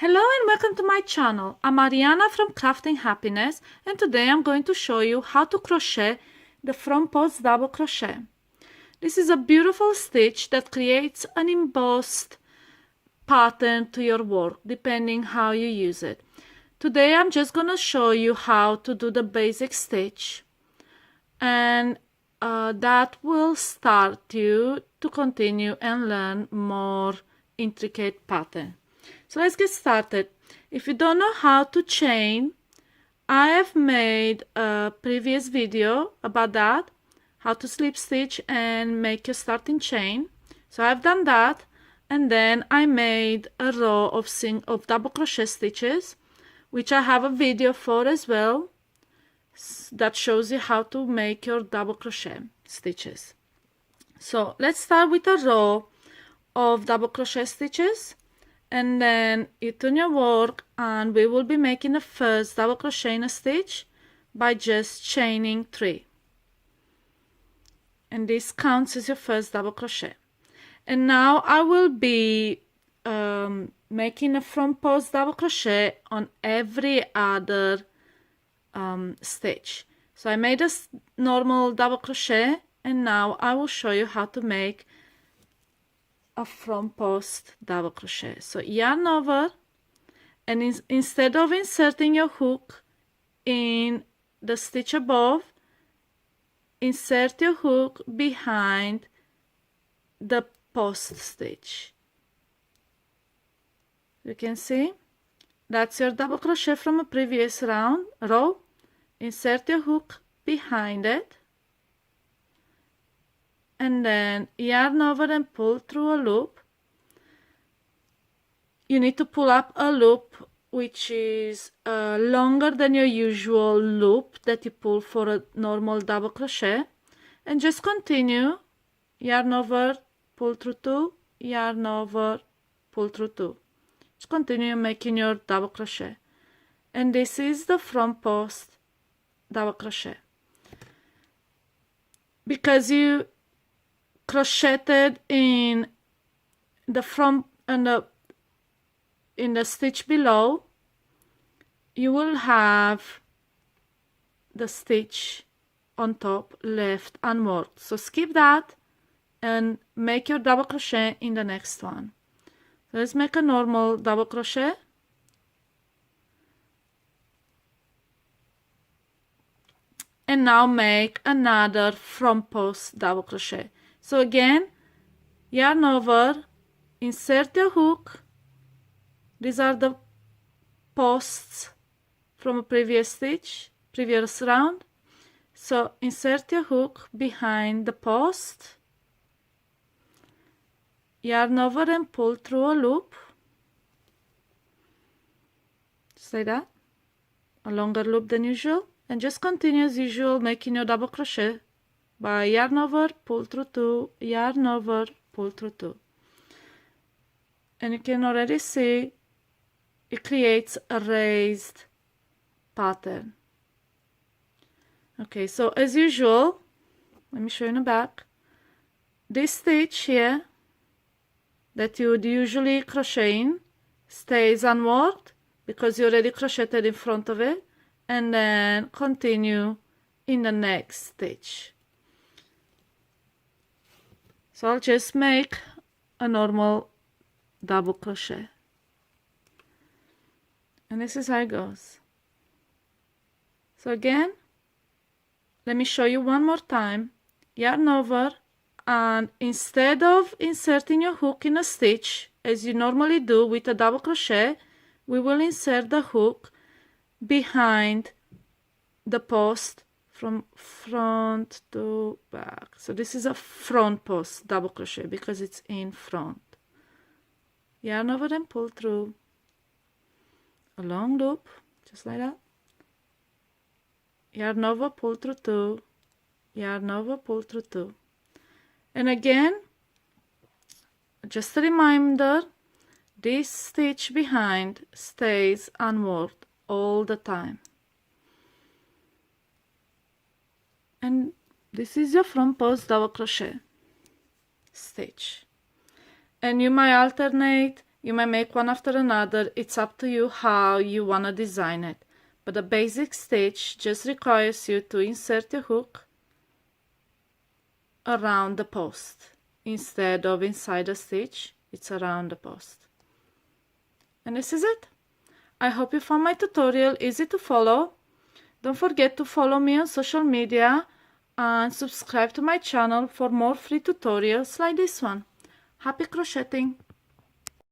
Hello and welcome to my channel. I'm Ariana from Crafting Happiness, and today I'm going to show you how to crochet the front post double crochet. This is a beautiful stitch that creates an embossed pattern to your work depending how you use it. Today I'm just going to show you how to do the basic stitch, and that will start you to continue and learn more intricate pattern. So let's get started. If you don't know how to chain, I have made a previous video about that, how to slip stitch and make your starting chain. So I've done that, and then I made a row of double crochet stitches, which I have a video for as well, that shows you how to make your double crochet stitches. So let's start with a row of double crochet stitches, and then you turn your work, and we will be making the first double crochet in a stitch by just chaining 3, and this counts as your first double crochet. And now I will be making a front post double crochet on every other stitch. So I made a normal double crochet, and now I will show you how to make a front post double crochet. So yarn over, and instead of inserting your hook in the stitch above, insert your hook behind the post stitch. You can see that's your double crochet from a previous row. Insert your hook behind it, and then yarn over and pull through a loop. You need to pull up a loop which is longer than your usual loop that you pull for a normal double crochet, and just continue, yarn over, pull through 2, yarn over, pull through 2. Just continue making your double crochet, and this is the front post double crochet. Because you crocheted in the front and in the stitch below, you will have the stitch on top left unworked. So skip that and make your double crochet in the next one. So let's make a normal double crochet. And now make another front post double crochet. So again, yarn over, insert your hook. These are the posts from a previous round. So insert your hook behind the post, yarn over and pull through a loop, just like that, a longer loop than usual, and just continue as usual making your double crochet by yarn over, pull through 2, yarn over, pull through 2. And you can already see it creates a raised pattern. Okay, so as usual, let me show you in the back. This stitch here that you would usually crochet in stays unworked because you already crocheted in front of it, and then continue in the next stitch. So I'll just make a normal double crochet, and this is how it goes. So again, let me show you one more time. Yarn over, and instead of inserting your hook in a stitch as you normally do with a double crochet, we will insert the hook behind the post from front to back. So this is a front post double crochet because it's in front. Yarn over and pull through a long loop, just like that. Yarn over, pull through 2, yarn over, pull through 2. And again, just a reminder, this stitch behind stays unworked all the time. And this is your front post double crochet stitch. And you might alternate You may make one after another, it's up to you how you want to design it. But the basic stitch just requires you to insert your hook around the post. Instead of inside the stitch, it's around the post. And this is it. I hope you found my tutorial easy to follow. Don't forget to follow me on social media and subscribe to my channel for more free tutorials like this one. Happy crocheting!